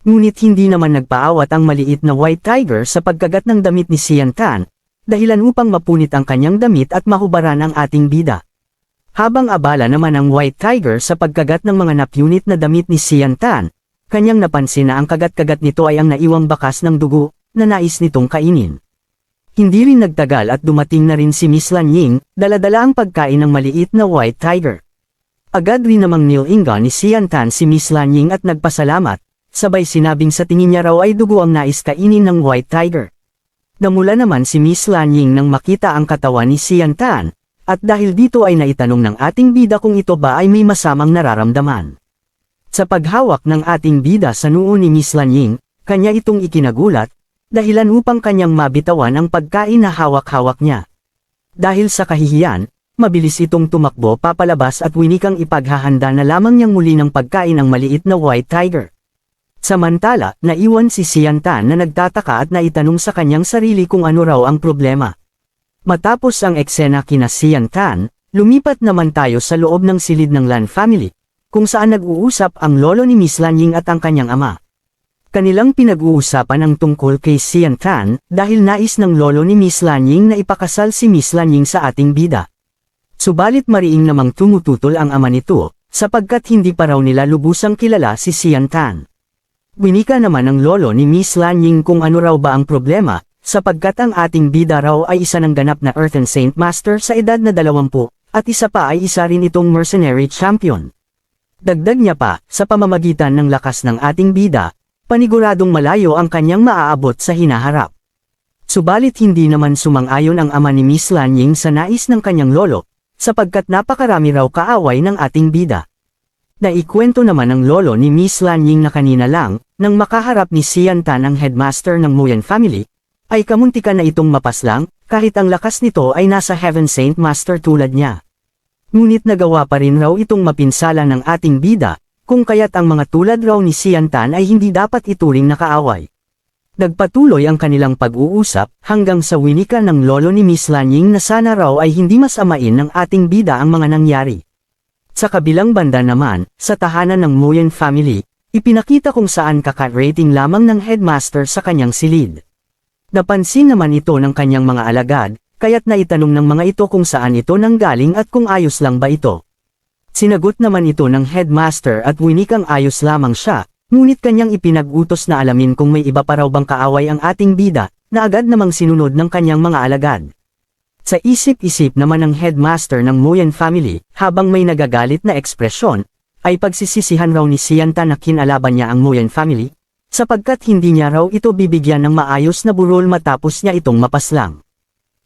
Ngunit hindi naman nagpaawat ang maliit na white tiger sa pagkagat ng damit ni Sian Tan, dahilan upang mapunit ang kanyang damit at mahubaran ang ating bida. Habang abala naman ang white tiger sa pagkagat ng mga napunit na damit ni Sian Tan, kanyang napansin na ang kagat-kagat nito ay ang naiwang bakas ng dugo na nais nitong kainin. Hindi rin nagtagal at dumating na rin si Miss Lan Ying, dala-dala ang pagkain ng maliit na white tiger. Agad rin namang nilinga ni Sian Tan si Miss Lan Ying at nagpasalamat, sabay sinabing sa tingin niya raw ay dugo ang nais kainin ng white tiger. Namula naman si Miss Lan Ying nang makita ang katawan ni Sian Tan, at dahil dito ay naitanong ng ating bida kung ito ba ay may masamang nararamdaman. Sa paghawak ng ating bida sa noo ni Miss Lan Ying, kanya itong ikinagulat, dahilan upang kanyang mabitawan ang pagkain na hawak-hawak niya. Dahil sa kahihiyan, mabilis itong tumakbo papalabas at winikang ipaghahanda na lamang niyang muli ng pagkain ang maliit na white tiger. Samantala, naiwan si Sian Tan na nagtataka at naitanong sa kanyang sarili kung ano raw ang problema. Matapos ang eksena kina Sian Tan, lumipat naman tayo sa loob ng silid ng Lan family, kung saan nag-uusap ang lolo ni Miss Lan Ying at ang kanyang ama. Kanilang pinag-uusapan ang tungkol kay Sian Tan dahil nais ng lolo ni Miss Lan Ying na ipakasal si Miss Lan Ying sa ating bida. Subalit mariing namang tumututol ang ama nito, sapagkat hindi pa raw nila lubusang kilala si Sian Tan. Winika naman ng lolo ni Miss Lan Ying kung ano raw ba ang problema, sapagkat ang ating bida raw ay isa ng ganap na Earthen Saint Master sa edad na 20, at isa pa ay isa rin itong mercenary champion. Dagdag niya pa, sa pamamagitan ng lakas ng ating bida, paniguradong malayo ang kanyang maaabot sa hinaharap. Subalit hindi naman sumang-ayon ang ama ni Miss Lan Ying sa nais ng kanyang lolo, sapagkat napakarami raw kaaway ng ating bida. Naikwento naman ng lolo ni Miss Lan Ying na kanina lang, nang makaharap ni Sian Tan ang headmaster ng Muyan family, ay kamuntikan na itong mapaslang, kahit ang lakas nito ay nasa Heaven Saint Master tulad niya. Ngunit nagawa pa rin raw itong mapinsala ng ating bida, kung kaya't ang mga tulad raw ni Sian Tan ay hindi dapat ituring na kaaway. Nagpatuloy ang kanilang pag-uusap, hanggang sa winika ng lolo ni Miss Lan Ying na sana raw ay hindi masamain ng ating bida ang mga nangyari. Sa kabilang banda naman, sa tahanan ng Muyan family, ipinakita kung saan kaka-rating lamang ng headmaster sa kanyang silid. Napansin naman ito ng kanyang mga alagad, kaya't naitanong ng mga ito kung saan ito nanggaling at kung ayos lang ba ito. Sinagot naman ito ng headmaster at winikang ayos lamang siya, ngunit kanyang ipinag-utos na alamin kung may iba pa raw bang kaaway ang ating bida, na agad namang sinunod ng kanyang mga alagad. Sa isip-isip naman ng headmaster ng Muyan family, habang may nagagalit na ekspresyon, ay pagsisisihan raw ni Sian Tan na kinalaban niya ang Muyan family, sapagkat hindi niya raw ito bibigyan ng maayos na burol matapos niya itong mapaslang.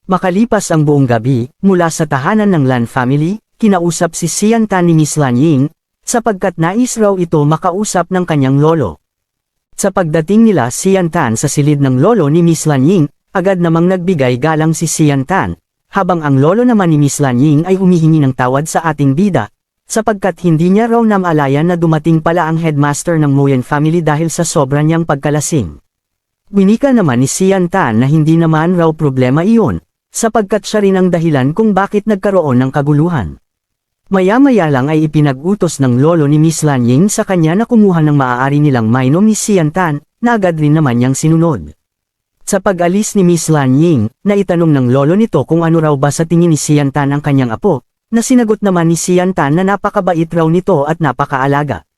Makalipas ang buong gabi, mula sa tahanan ng Lan family, kinausap si Sian Tan ni Miss Lan Ying, sapagkat nais raw ito makausap ng kanyang lolo. Sa pagdating nila Sian Tan sa silid ng lolo ni Miss Lan Ying, agad namang nagbigay galang si Sian Tan, habang ang lolo naman ni Miss Lan Ying ay humihingi ng tawad sa ating bida, sapagkat hindi niya raw namalayan na dumating pala ang headmaster ng Muyan family dahil sa sobra niyang pagkalasing. Winika naman ni Sian Tan na hindi naman raw problema iyon, sapagkat siya rin ang dahilan kung bakit nagkaroon ng kaguluhan. Maya-maya lang ay ipinag-utos ng lolo ni Miss Lan Ying sa kanya na kumuha ng maaari nilang mainom ni Sian Tan, na agad rin naman niyang sinunod. Sa pag-alis ni Miss Lan Ying, naitanong ng lolo nito kung ano raw ba sa tingin ni Sian Tan ang kanyang apo, na sinagot naman ni Sian Tan na napakabait raw nito at napakaalaga.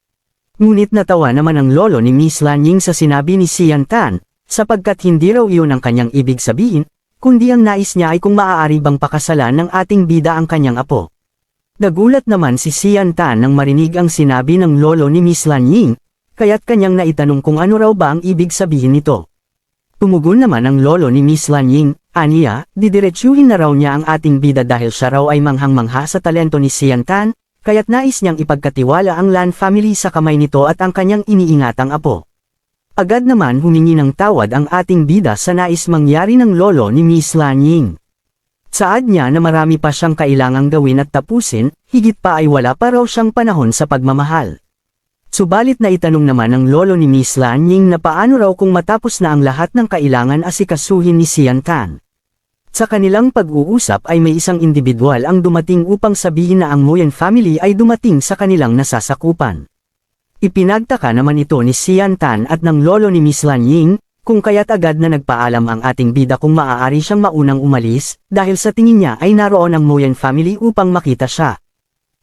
Ngunit natawa naman ang lolo ni Miss Lan Ying sa sinabi ni Sian Tan, sapagkat hindi raw iyon ang kanyang ibig sabihin, kundi ang nais niya ay kung maaari bang pakasalan ng ating bida ang kanyang apo. Nagulat naman si Sian Tan nang marinig ang sinabi ng lolo ni Miss Lan Ying, kaya't kanyang naitanong kung ano raw ba ang ibig sabihin nito. Tumugon naman ang lolo ni Miss Lan Ying, aniya, didiretsuhin na raw niya ang ating bida dahil siya raw ay manghang-mangha sa talento ni Sian Tan, kaya't nais niyang ipagkatiwala ang Lan family sa kamay nito at ang kanyang iniingatang apo. Agad naman humingi ng tawad ang ating bida sa nais mangyari ng lolo ni Miss Lan Ying. Saad niya na marami pa siyang kailangang gawin at tapusin, higit pa ay wala pa raw siyang panahon sa pagmamahal. Subalit na itanong naman ng lolo ni Miss Lan Ying na paano raw kung matapos na ang lahat ng kailangan asikasuhin ni Sian Tan. Sa kanilang pag-uusap ay may isang individual ang dumating upang sabihin na ang Muyan family ay dumating sa kanilang nasasakupan. Ipinagtaka naman ito ni Xian Tan at ng lolo ni Miss Lan Ying, kung kaya't agad na nagpaalam ang ating bida kung maaari siyang maunang umalis, dahil sa tingin niya ay naroon ang Nguyen family upang makita siya.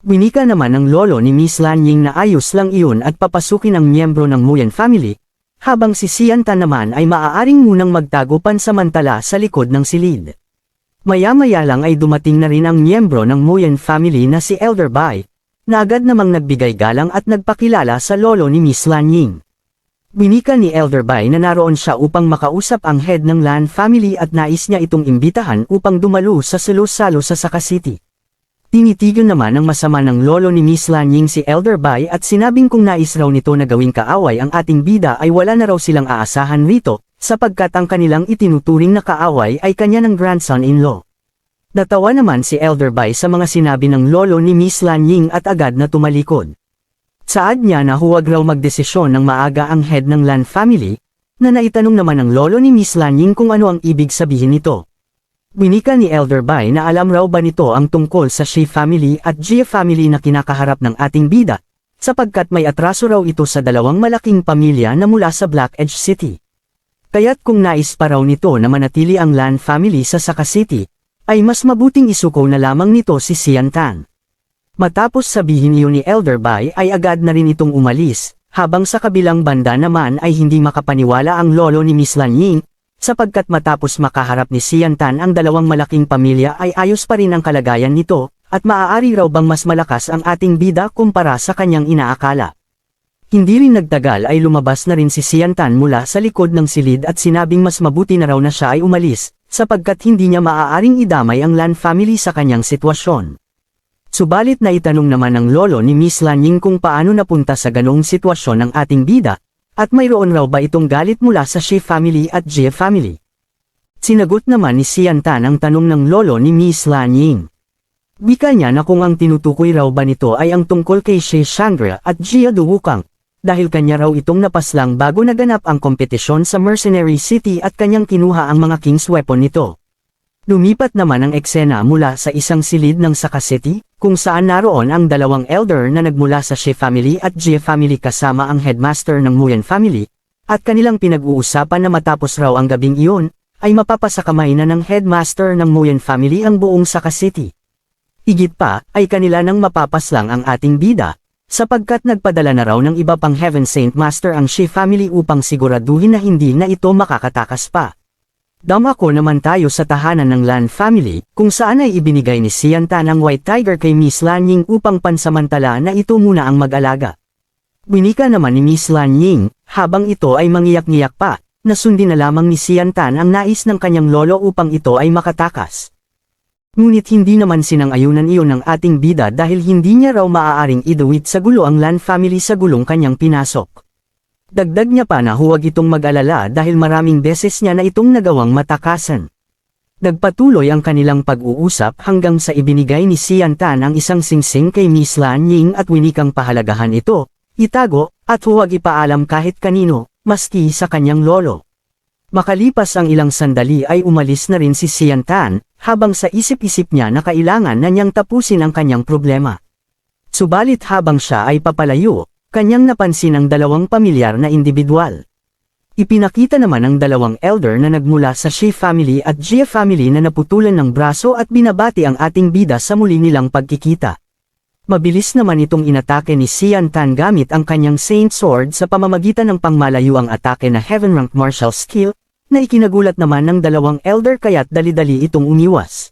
Winika naman ng lolo ni Miss Lan Ying na ayos lang iyon at papasukin ang miyembro ng Nguyen family, habang si Xian Tan naman ay maaaring munang magtago pansamantala sa likod ng silid. Maya-maya lang ay dumating na rin ang miyembro ng Nguyen family na si Elder Bai, na agad namang nagbigay galang at nagpakilala sa lolo ni Miss Lan Ying. Winika ni Elder Bai na naroon siya upang makausap ang head ng Lan family at nais niya itong imbitahan upang dumalo sa salo-salo sa Saka City. Tinitigil naman ng masama ng lolo ni Miss Lan Ying si Elder Bai at sinabing kung nais raw nito na gawing kaaway ang ating bida ay wala na raw silang aasahan rito, sapagkat ang kanilang itinuturing na kaaway ay kanya ng grandson-in-law. Natawa naman si Elder Bai sa mga sinabi ng lolo ni Miss Lan Ying at agad na tumalikod. Saad niya na huwag raw magdesisyon ng maaga ang head ng Lan family, na naitanong naman ng lolo ni Miss Lan Ying kung ano ang ibig sabihin nito. Winika ni Elder Bai na alam raw ba nito ang tungkol sa Shi family at Jia family na kinakaharap ng ating bida, sapagkat may atraso raw ito sa dalawang malaking pamilya na mula sa Black Edge City. Kaya't kung nais pa raw nito na manatili ang Lan family sa Saka City, ay mas mabuting isuko na lamang nito si Xian Tan. Matapos sabihin iyon ni Elder Bai ay agad na rin itong umalis, habang sa kabilang banda naman ay hindi makapaniwala ang lolo ni Miss Lan Ying, sapagkat matapos makaharap ni Xian Tan ang dalawang malaking pamilya ay ayos pa rin ang kalagayan nito, at maaari raw bang mas malakas ang ating bida kumpara sa kanyang inaakala. Hindi rin nagtagal ay lumabas na rin si Xian Tan mula sa likod ng silid at sinabing mas mabuti na raw na siya ay umalis, sapagkat hindi niya maaaring idamay ang Lan family sa kanyang sitwasyon. Subalit na itanong naman ng lolo ni Miss Lan Ying kung paano napunta sa ganoong sitwasyon ng ating bida, at mayroon raw ba itong galit mula sa Shi family at Jia family. Sinagot naman ni Xian Tan ang tanong ng lolo ni Miss Lan Ying. Wika niya na kung ang tinutukoy raw ba nito ay ang tungkol kay Shi Shangri at Jia Duwukang, dahil kanya raw itong napaslang bago naganap ang kompetisyon sa Mercenary City at kanyang kinuha ang mga King's Weapon nito. Lumipat naman ang eksena mula sa isang silid ng Saka City, kung saan naroon ang dalawang elder na nagmula sa Shi family at Jia family kasama ang headmaster ng Nguyen family, at kanilang pinag-uusapan na matapos raw ang gabing iyon, ay mapapasakamay na ng headmaster ng Nguyen family ang buong Saka City. Higit pa, ay kanila nang mapapaslang ang ating bida, sapagkat nagpadala na raw ng iba pang Heaven Saint Master ang Shi family upang siguraduhin na hindi na ito makakatakas pa. Dumako naman tayo sa tahanan ng Lan family, kung saan ay ibinigay ni Xian Tan ang White Tiger kay Miss Lan Ying upang pansamantala na ito muna ang mag-alaga. Winika naman ni Miss Lan Ying, habang ito ay mangiyak-ngiyak pa, na sundin na lamang ni Xian Tan ang nais ng kanyang lolo upang ito ay makatakas. Ngunit hindi naman sinang-ayunan iyon ng ating bida dahil hindi niya raw maaaring iduwit sa gulo ang Lan family sa gulong kanyang pinasok. Dagdag niya pa na huwag itong mag-alala dahil maraming beses niya na itong nagawang matakasan. Nagpatuloy ang kanilang pag-uusap hanggang sa ibinigay ni Xian Tan ang isang singsing kay Miss Lan Ying at winikang pahalagahan ito, itago, at huwag ipaalam kahit kanino, maski sa kanyang lolo. Makalipas ang ilang sandali ay umalis na rin si Xian Tan, habang sa isip-isip niya na kailangan na niyang tapusin ang kanyang problema. Subalit habang siya ay papalayo, kanyang napansin ang dalawang pamilyar na individual. Ipinakita naman ng dalawang elder na nagmula sa Shi family at Jia family na naputulan ng braso at binabati ang ating bida sa muli nilang pagkikita. Mabilis naman itong inatake ni Xian Tan gamit ang kanyang Saint Sword sa pamamagitan ng pangmalayuang atake na Heaven Rank Martial Skill, na ikinagulat naman ng dalawang elder kaya't dali-dali itong umiwas.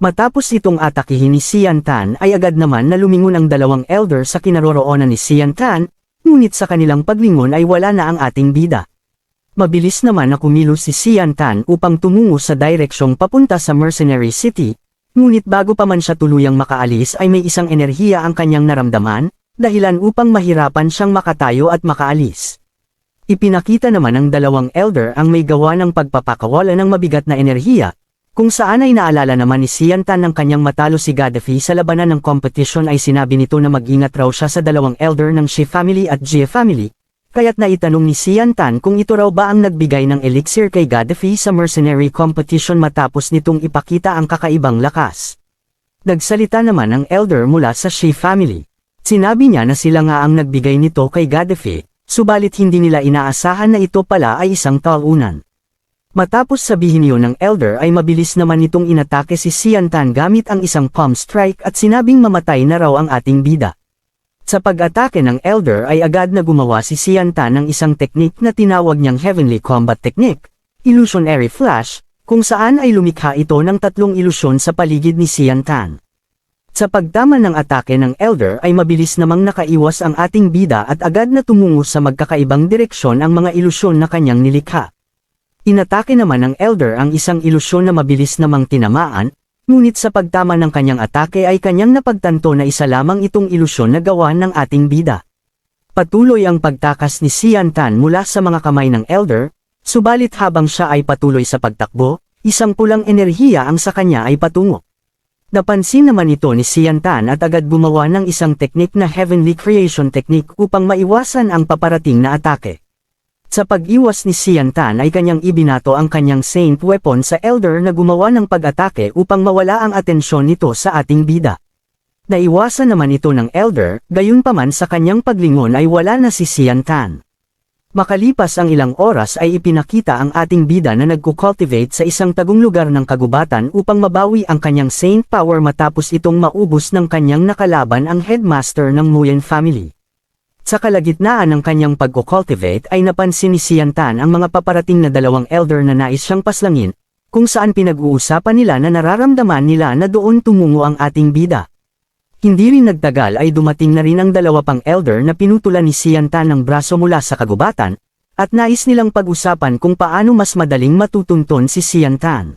Matapos itong atakihin ni Xian Tan ay agad naman na lumingon ang dalawang elder sa kinaroroonan ni Xian Tan, ngunit sa kanilang paglingon ay wala na ang ating bida. Mabilis naman na kumilos si Xian Tan upang tumungo sa direksyong papunta sa Mercenary City, ngunit bago pa man siya tuluyang makaalis ay may isang enerhiya ang kanyang naramdaman, dahilan upang mahirapan siyang makatayo at makaalis. Ipinakita naman ng dalawang elder ang may gawa ng pagpapakawala ng mabigat na enerhiya, kung saan ay naalala naman ni Xian Tan ng kanyang matalo si Gaddafi sa labanan ng competition ay sinabi nito na mag-ingat raw siya sa dalawang elder ng Shi family at Jia family, kaya't naitanong ni Xian Tan kung ito raw ba ang nagbigay ng elixir kay Gaddafi sa mercenary competition matapos nitong ipakita ang kakaibang lakas. Nagsalita naman ang elder mula sa Shi family. Sinabi niya na sila nga ang nagbigay nito kay Gaddafi, subalit hindi nila inaasahan na ito pala ay isang talunan. Matapos sabihin iyon ng Elder ay mabilis naman itong inatake si Sian Tan gamit ang isang palm strike at sinabing mamatay na raw ang ating bida. Sa pag-atake ng Elder ay agad na gumawa si Sian Tan ng isang teknik na tinawag niyang Heavenly Combat Technique, Illusionary Flash, kung saan ay lumikha ito ng 3 ilusyon sa paligid ni Sian Tan. Sa pagtama ng atake ng Elder ay mabilis namang nakaiwas ang ating bida at agad na tumungo sa magkakaibang direksyon ang mga ilusyon na kanyang nilikha. Inatake naman ng Elder ang isang ilusyon na mabilis namang tinamaan, ngunit sa pagtama ng kanyang atake ay kanyang napagtanto na isa lamang itong ilusyon na gawa ng ating bida. Patuloy ang pagtakas ni Sian Tan mula sa mga kamay ng Elder, subalit habang siya ay patuloy sa pagtakbo, isang pulang enerhiya ang sa kanya ay patungo. Napansin naman ito ni Sian Tan at agad gumawa ng isang teknik na Heavenly Creation Technique upang maiwasan ang paparating na atake. Sa pag-iwas ni Sian Tan ay kanyang ibinato ang kanyang Saint Weapon sa Elder na gumawa ng pag-atake upang mawala ang atensyon nito sa ating bida. Naiwasan naman ito ng Elder, gayunpaman sa kanyang paglingon ay wala na si Sian Tan. Makalipas ang ilang oras ay ipinakita ang ating bida na nagko-cultivate sa isang tagong lugar ng kagubatan upang mabawi ang kanyang Saint Power matapos itong maubos ng kanyang nakalaban ang headmaster ng Nguyen family. Sa kalagitnaan ng kanyang pagko-cultivate ay napansin ni Sian Tan ang mga paparating na 2 Elder na nais siyang paslangin, kung saan pinag-uusapan nila na nararamdaman nila na doon tumungo ang ating bida. Hindi rin nagtagal ay dumating na rin ang 2 pang Elder na pinutulan ni Sian Tan ng braso mula sa kagubatan, at nais nilang pag-usapan kung paano mas madaling matutunton si Sian Tan.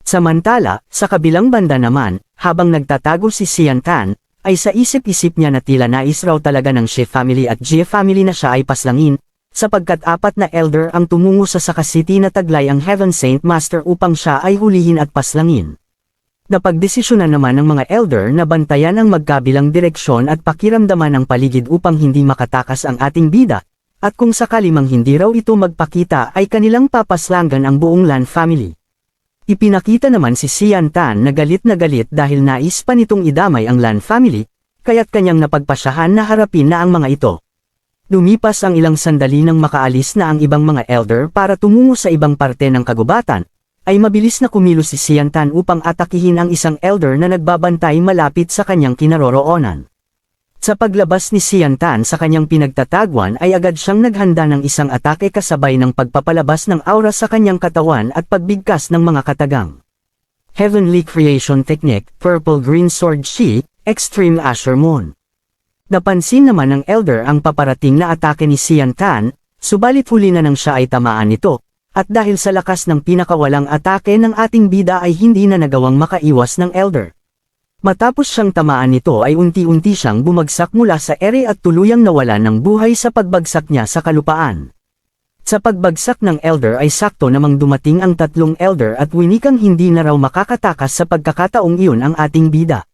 Samantala, sa kabilang banda naman, habang nagtatago si Sian Tan, ay sa isip-isip niya na tila nais raw talaga ng Shi family at Jie family na siya ay paslangin, sapagkat 4 na Elder ang tumungo sa Saka City na taglay ang Heaven Saint Master upang siya ay hulihin at paslangin. Napagdesisyonan naman ng mga Elder na bantayan ang magkabilang direksyon at pakiramdaman ang paligid upang hindi makatakas ang ating bida, at kung sakali mang hindi raw ito magpakita ay kanilang papaslangan ang buong Lan family. Ipinakita naman si Sian Tan na galit dahil nais pa nitong idamay ang Lan family, kaya't kanyang napagpasyahan na harapin na ang mga ito. Lumipas ang ilang sandali nang makaalis na ang ibang mga Elder para tumungo sa ibang parte ng kagubatan, ay mabilis na kumilos si Sian Tan upang atakihin ang isang Elder na nagbabantay malapit sa kanyang kinaroroonan. Sa paglabas ni Sian Tan sa kanyang pinagtatagwan ay agad siyang naghanda ng isang atake kasabay ng pagpapalabas ng aura sa kanyang katawan at pagbigkas ng mga katagang. Heavenly Creation Technique, Purple Green Sword Shi, Extreme Asher Moon. Napansin naman ng Elder ang paparating na atake ni Sian Tan, subalit huli na nang siya ay tamaan nito. At dahil sa lakas ng pinakawalang atake ng ating bida ay hindi na nagawang makaiwas ng Elder. Matapos siyang tamaan nito ay unti-unti siyang bumagsak mula sa ere at tuluyang nawalan ng buhay sa pagbagsak niya sa kalupaan. Sa pagbagsak ng Elder ay sakto namang dumating ang 3 Elder at winikang hindi na raw makakatakas sa pagkakataong iyon ang ating bida.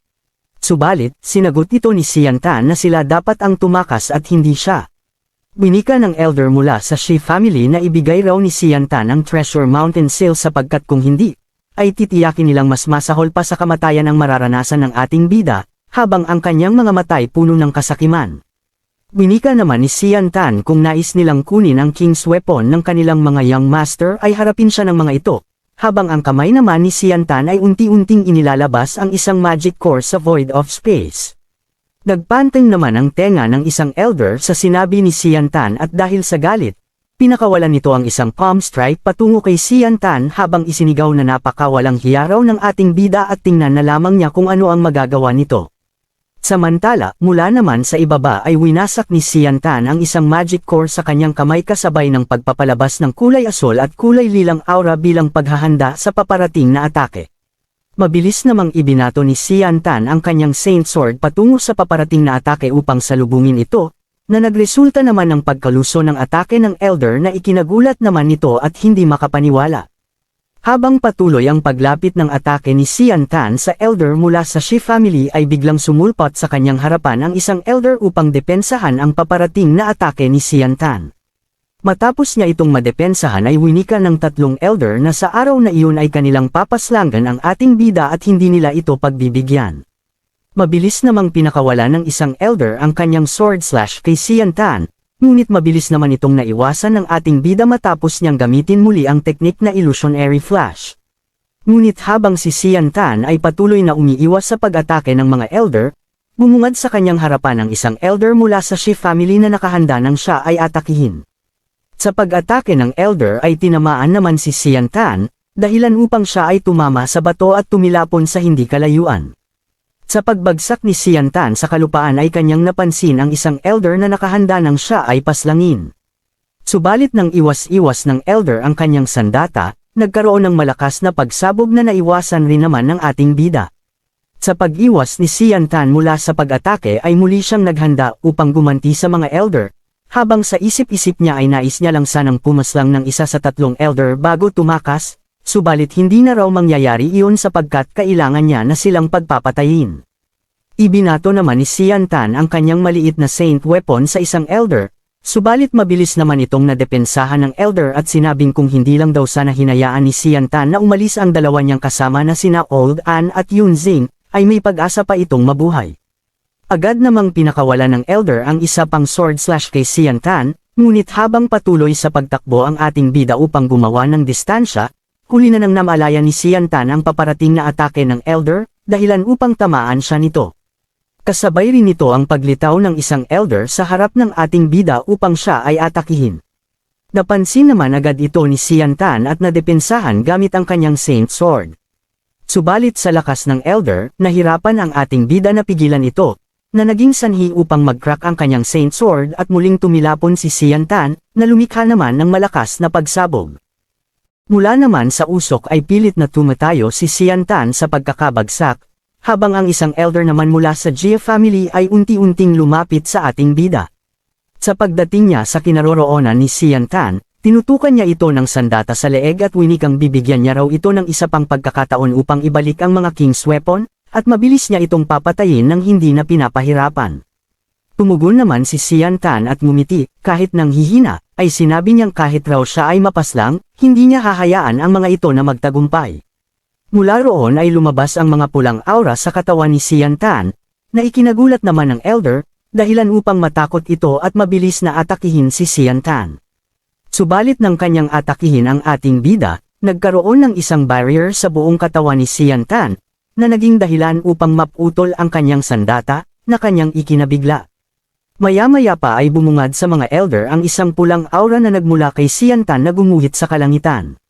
Subalit, sinagot ito ni Sian Tan na sila dapat ang tumakas at hindi siya. Winika ng Elder mula sa Shi family na ibigay raw ni Sian Tan ang Treasure Mountain Seal sapagkat kung hindi, ay titiyakin nilang mas masahol pa sa kamatayan ang mararanasan ng ating bida, habang ang kanyang mga matay puno ng kasakiman. Winika naman ni Sian Tan kung nais nilang kunin ang King's Weapon ng kanilang mga Young Master ay harapin siya ng mga ito, habang ang kamay naman ni Sian Tan ay unti-unting inilalabas ang isang magic core sa Void of Space. Nagpanteng naman ang tenga ng isang Elder sa sinabi ni Sian Tan at dahil sa galit, pinakawalan nito ang isang palm strike patungo kay Sian Tan habang isinigaw na napakawalang hiya raw ng ating bida at tingnan na lamang niya kung ano ang magagawa nito. Samantala, mula naman sa ibaba ay winasak ni Sian Tan ang isang magic core sa kanyang kamay kasabay ng pagpapalabas ng kulay asol at kulay lilang aura bilang paghahanda sa paparating na atake. Mabilis namang ibinato ni Sian Tan ang kanyang Saint Sword patungo sa paparating na atake upang salubungin ito, na nagresulta naman ng pagkaluso ng atake ng Elder na ikinagulat naman nito at hindi makapaniwala. Habang patuloy ang paglapit ng atake ni Sian Tan sa Elder mula sa Shi family ay biglang sumulpot sa kanyang harapan ang isang Elder upang depensahan ang paparating na atake ni Sian Tan. Matapos niya itong madepensahan ay winika ng 3 Elder na sa araw na iyon ay kanilang papaslangan ang ating bida at hindi nila ito pagbibigyan. Mabilis namang pinakawala ng isang elder ang kanyang sword slash kay Xian Tan, ngunit mabilis naman itong naiwasan ng ating bida matapos niyang gamitin muli ang teknik na illusionary flash. Ngunit habang si Xian Tan ay patuloy na umiiwas sa pag-atake ng mga elder, bumungad sa kanyang harapan ang isang elder mula sa Shi family na nakahanda nang siya ay atakihin. Sa pag-atake ng elder ay tinamaan naman si Xian Tan, dahilan upang siya ay tumama sa bato at tumilapon sa hindi kalayuan. Sa pagbagsak ni Xian Tan sa kalupaan ay kanyang napansin ang isang elder na nakahanda nang siya ay paslangin. Subalit nang iwas-iwas ng elder ang kanyang sandata, nagkaroon ng malakas na pagsabog na naiwasan rin naman ng ating bida. Sa pag-iwas ni Xian Tan mula sa pag-atake ay muli siyang naghanda upang gumanti sa mga elder, habang sa isip-isip niya ay nais niya lang sanang pumaslang ng isa sa tatlong elder bago tumakas, subalit hindi na raw mangyayari iyon sapagkat kailangan niya na silang pagpapatayin. Ibinato naman ni Xian Tan ang kanyang maliit na saint weapon sa isang elder, subalit mabilis naman itong nadepensahan ng elder at sinabing kung hindi lang daw sana hinayaan ni Xian Tan na umalis ang dalawa niyang kasama na sina Old An at Yun Xing, ay may pag-asa pa itong mabuhay. Agad namang pinakawala ng elder ang isa pang sword slash kay Xian Tan, ngunit habang patuloy sa pagtakbo ang ating bida upang gumawa ng distansya, huli na nang namalaya ni Xian Tan ang paparating na atake ng elder, dahilan upang tamaan siya nito. Kasabay rin nito ang paglitaw ng isang elder sa harap ng ating bida upang siya ay atakihin. Napansin naman agad ito ni Xian Tan at nadepensahan gamit ang kanyang Saint Sword. Subalit sa lakas ng elder, nahirapan ang ating bida na pigilan ito, na naging sanhi upang mag-crack ang kanyang Saint Sword at muling tumilapon si Xian Tan, na lumikha naman ng malakas na pagsabog. Mula naman sa usok ay pilit na tumatayo si Xian Tan sa pagkakabagsak, habang ang isang elder naman mula sa Jia family ay unti-unting lumapit sa ating bida. Sa pagdating niya sa kinaroroonan ni Xian Tan, tinutukan niya ito ng sandata sa leeg at winikang bibigyan niya raw ito ng isa pang pagkakataon upang ibalik ang mga king's weapon, at mabilis niya itong papatayin nang hindi na pinapahirapan. Tumugon naman si Xian Tan at ngumiti, kahit nang hihina, ay sinabi niyang kahit raw siya ay mapaslang, hindi niya hahayaan ang mga ito na magtagumpay. Mula roon ay lumabas ang mga pulang aura sa katawan ni Xian Tan, na ikinagulat naman ng elder, dahilan upang matakot ito at mabilis na atakihin si Xian Tan. Subalit nang kanyang atakihin ang ating bida, nagkaroon ng isang barrier sa buong katawan ni Xian Tan, na naging dahilan upang maputol ang kanyang sandata, na kanyang ikinabigla. Maya-maya pa ay bumungad sa mga elder ang isang pulang aura na nagmula kay Xian Tan na gumuhit sa kalangitan.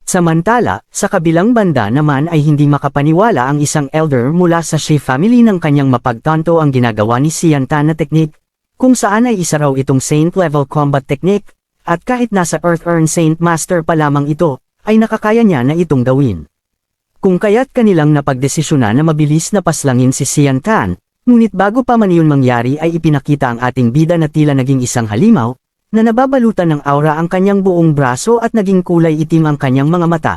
Samantala, sa kabilang banda naman ay hindi makapaniwala ang isang elder mula sa Shi family ng kanyang mapagtanto ang ginagawa ni Xian Tan na teknik, kung saan ay isa raw itong Saint level combat technique, at kahit nasa Earth-Earn Saint Master pa lamang ito, ay nakakaya niya na itong gawin. Kung kaya't kanilang napagdesisyonan na mabilis na paslangin si Xian Tan, ngunit bago pa man iyon mangyari ay ipinakita ang ating bida na tila naging isang halimaw, na nababalutan ng aura ang kanyang buong braso at naging kulay itim ang kanyang mga mata.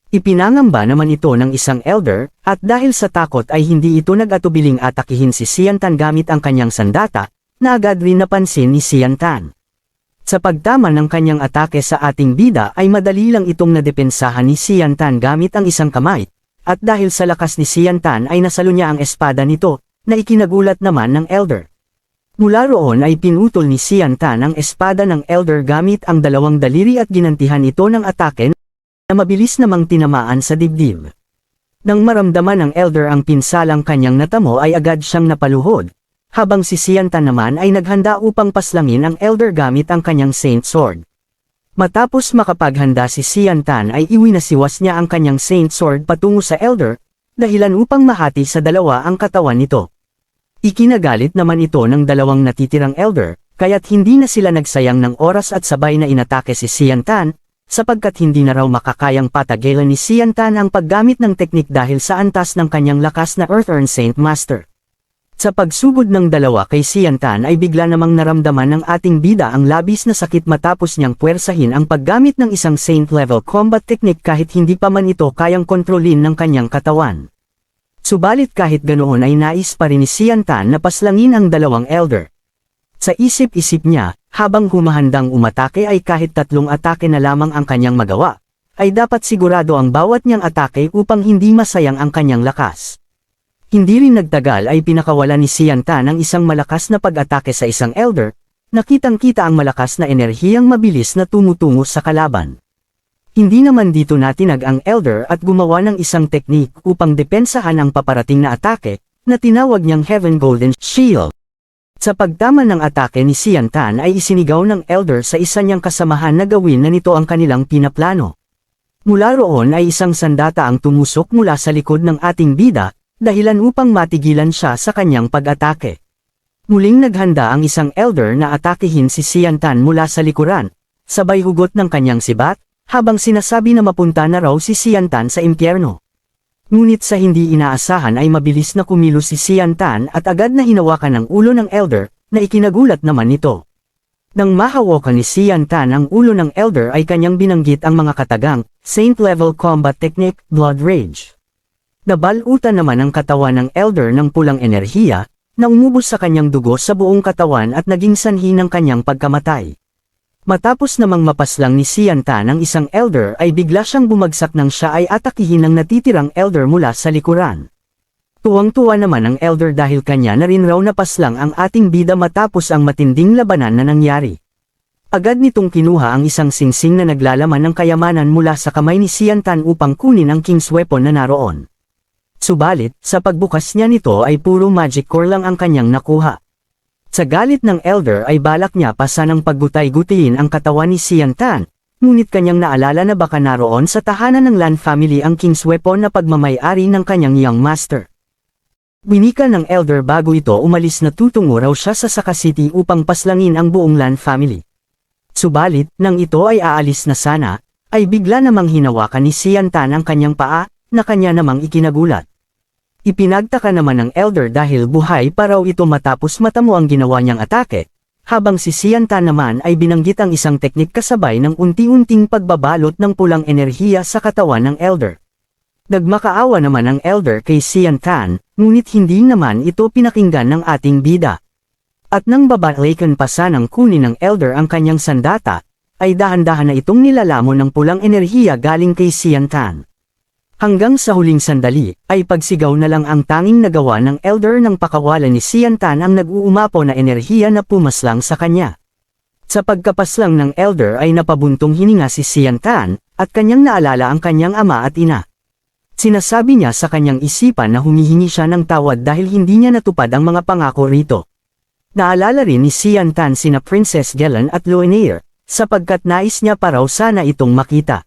Ipinangamba naman ito ng isang elder, at dahil sa takot ay hindi ito nag-atubiling atakihin si Xian Tan gamit ang kanyang sandata, na agad rin napansin ni Xian Tan. Sa pagtama ng kanyang atake sa ating bida ay madali lang itong nadepensahan ni Xian Tan gamit ang isang kamay, at dahil sa lakas ni Xian Tan ay nasalo niya ang espada nito, na ikinagulat naman ng elder. Mula roon ay pinutol ni Xian Tan ang espada ng elder gamit ang dalawang daliri at ginantihan ito ng atake na mabilis namang tinamaan sa dibdib. Nang maramdaman ng elder ang pinsalang kanyang natamo ay agad siyang napaluhod, habang si Xian Tan naman ay naghanda upang paslangin ang elder gamit ang kanyang Saint Sword. Matapos makapaghanda si Xian Tan ay iwinasiwas niya ang kanyang Saint Sword patungo sa elder, dahilan upang mahati sa dalawa ang katawan nito. Ikinagalit naman ito ng dalawang natitirang elder, kaya't hindi na sila nagsayang ng oras at sabay na inatake si Xian Tan, sapagkat hindi na raw makakayang patagilan ni Xian Tan ang paggamit ng teknik dahil sa antas ng kanyang lakas na Earth-Earn Saint Master. Sa pagsugod ng dalawa kay Xian Tan ay bigla namang naramdaman ng ating bida ang labis na sakit matapos niyang puwersahin ang paggamit ng isang Saint level combat technique kahit hindi pa man ito kayang kontrolin ng kanyang katawan. Subalit kahit ganoon ay nais pa rin ni Xian Tan na paslangin ang dalawang elder. Sa isip-isip niya, habang humahandang umatake ay kahit 3 atake na lamang ang kanyang magawa, ay dapat sigurado ang bawat niyang atake upang hindi masayang ang kanyang lakas. Hindi rin nagtagal ay pinakawala ni Xian Tan ang isang malakas na pag-atake sa isang elder, nakitang-kita ang malakas na enerhiyang mabilis na tumutungo sa kalaban. Hindi naman dito natinag ang elder at gumawa ng isang teknik upang depensahan ang paparating na atake, na tinawag niyang Heaven Golden Shield. Sa pagtama ng atake ni Xian Tan ay isinigaw ng elder sa isa niyang kasamahan na gawin na nito ang kanilang pinaplano. Mula roon ay isang sandata ang tumusok mula sa likod ng ating bida, dahilan upang matigilan siya sa kanyang pag-atake. Muling naghanda ang isang elder na atakihin si Xian Tan mula sa likuran, sabay hugot ng kanyang sibat, habang sinasabi na mapunta na raw si Xian Tan sa impyerno. Ngunit sa hindi inaasahan ay mabilis na kumilos si Xian Tan at agad na hinawakan ang ulo ng elder, na ikinagulat naman nito. Nang mahawakan ni Xian Tan ang ulo ng elder ay kanyang binanggit ang mga katagang, Saint-level combat technique, Blood Rage. Nabalutan naman ang katawan ng elder ng pulang enerhiya, na umubos sa kanyang dugo sa buong katawan at naging sanhi ng kanyang pagkamatay. Matapos namang mapaslang ni Xian Tan ang isang elder ay bigla siyang bumagsak nang siya ay atakihin ng natitirang elder mula sa likuran. Tuwang-tuwa naman ang elder dahil kanya na rin raw napaslang ang ating bida matapos ang matinding labanan na nangyari. Agad nitong kinuha ang isang singsing na naglalaman ng kayamanan mula sa kamay ni Xian Tan upang kunin ang king's weapon na naroon. Subalit, sa pagbukas niya nito ay puro magic core lang ang kanyang nakuha. Sa galit ng elder ay balak niya pa sanang paggutay-gutayin ang katawan ni Xian Tan, ngunit kanyang naalala na baka naroon sa tahanan ng Lan family ang king's weapon na pagmamay-ari ng kanyang young master. Winika ng elder bago ito umalis na tutungo raw siya sa Saka City upang paslangin ang buong Lan family. Subalit, nang ito ay aalis na sana, ay bigla namang hinawakan ni Xian Tan ang kanyang paa, na kanya namang ikinagulat. Ipinagtaka naman ng elder dahil buhay pa raw ito matapos matamo ang ginawa niyang atake, habang si Xian Tan naman ay binanggit ang isang teknik kasabay ng unti-unting pagbabalot ng pulang enerhiya sa katawan ng elder. Nagmakaawa naman ang elder kay Xian Tan, ngunit hindi naman ito pinakinggan ng ating bida. At nang babalikan pa sanang kunin ng elder ang kanyang sandata, ay dahan-dahan na itong nilalamon ng pulang enerhiya galing kay Xian Tan. Hanggang sa huling sandali, ay pagsigaw na lang ang tanging nagawa ng elder ng pakawalan ni Xian Tan ang nag-uumapaw na enerhiya na pumaslang sa kanya. Sa pagkapaslang ng elder ay napabuntong hininga si Xian Tan, at kanyang naalala ang kanyang ama at ina. Sinasabi niya sa kanyang isipan na humihingi siya ng tawad dahil hindi niya natupad ang mga pangako rito. Naalala rin ni Xian Tan sina Princess Gelen at Luoneer, sapagkat nais niya pa raw sana itong makita.